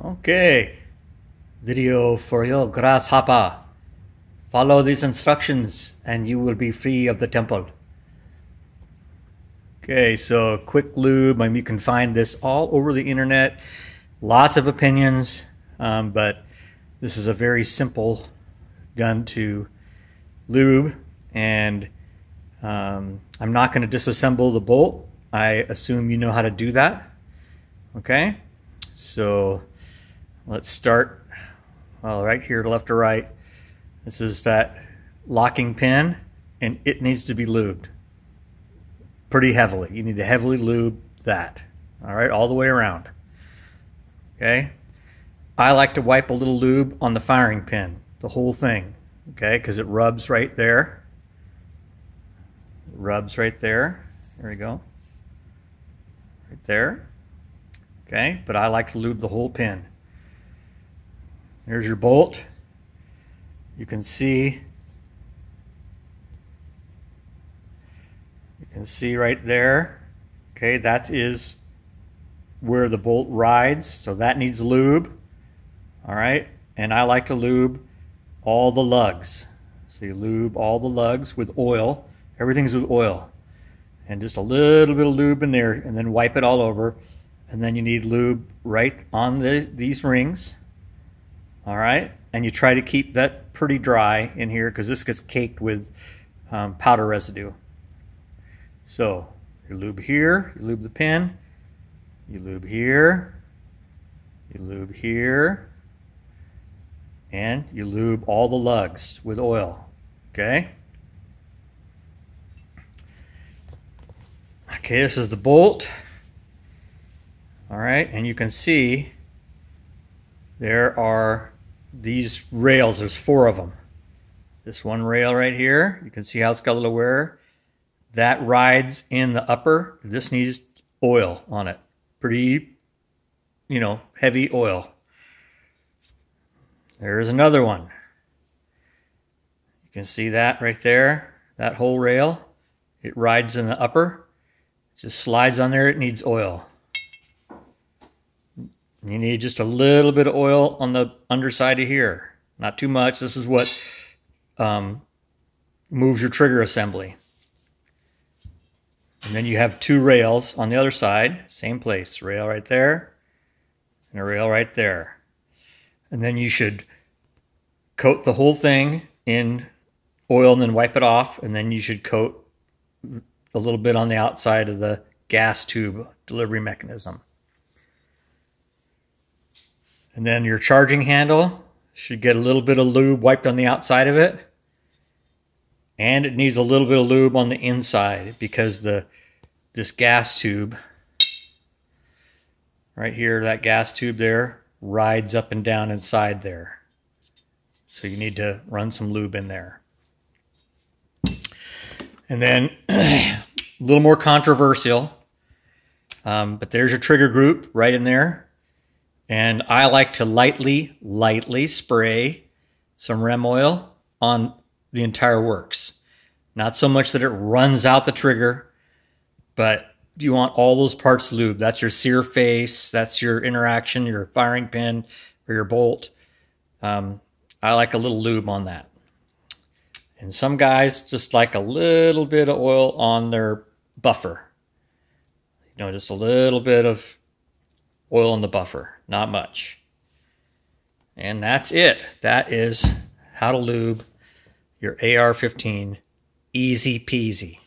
Okay, video for you, grasshopper. Follow these instructions and you will be free of the temple. Okay, so quick lube. You can find this all over the internet. Lots of opinions, but this is a very simple gun to lube. And I'm not going to disassemble the bolt. I assume you know how to do that. Okay, so let's start right here, left or right. This is that locking pin, and it needs to be lubed pretty heavily. You need to heavily lube that, all right, all the way around. Okay, I like to wipe a little lube on the firing pin, the whole thing, okay, because it rubs right there. It rubs right there. There we go. Right there. Okay, but I like to lube the whole pin. There's your bolt. You can see right there. Okay, that is where the bolt rides, so that needs lube. All right, and I like to lube all the lugs. So you lube all the lugs with oil. Everything's with oil. And just a little bit of lube in there, and then wipe it all over. And then you need lube right on these rings. All right, and you try to keep that pretty dry in here because this gets caked with powder residue. So you lube here, you lube the pin, you lube here, you lube here, and you lube all the lugs with oil. Okay? Okay, this is the bolt. All right, and you can see there are these rails. There's 4 of them. This one rail right here, you can see how it's got a little wear. That rides in the upper. This needs oil on it. Pretty, heavy oil. There's another one. You can see that right there. That whole rail. It rides in the upper. It just slides on there. It needs oil. You need just a little bit of oil on the underside of here. Not too much. This is what moves your trigger assembly. And then you have 2 rails on the other side. Same place. Rail right there and a rail right there. And then you should coat the whole thing in oil and then wipe it off. And then you should coat a little bit on the outside of the gas tube delivery mechanism. And then your charging handle should get a little bit of lube wiped on the outside of it. And it needs a little bit of lube on the inside because this gas tube right here, that gas tube there, rides up and down inside there. So you need to run some lube in there. And then a little more controversial, but there's your trigger group right in there. And I like to lightly spray some REM oil on the entire works. Not so much that it runs out the trigger, but you want all those parts lubed. That's your sear face, that's your interaction, your firing pin, or your bolt. I like a little lube on that. And some guys just like a little bit of oil on their buffer. Just a little bit of oil in the buffer, not much. And that's it. That is how to lube your AR-15. Easy peasy.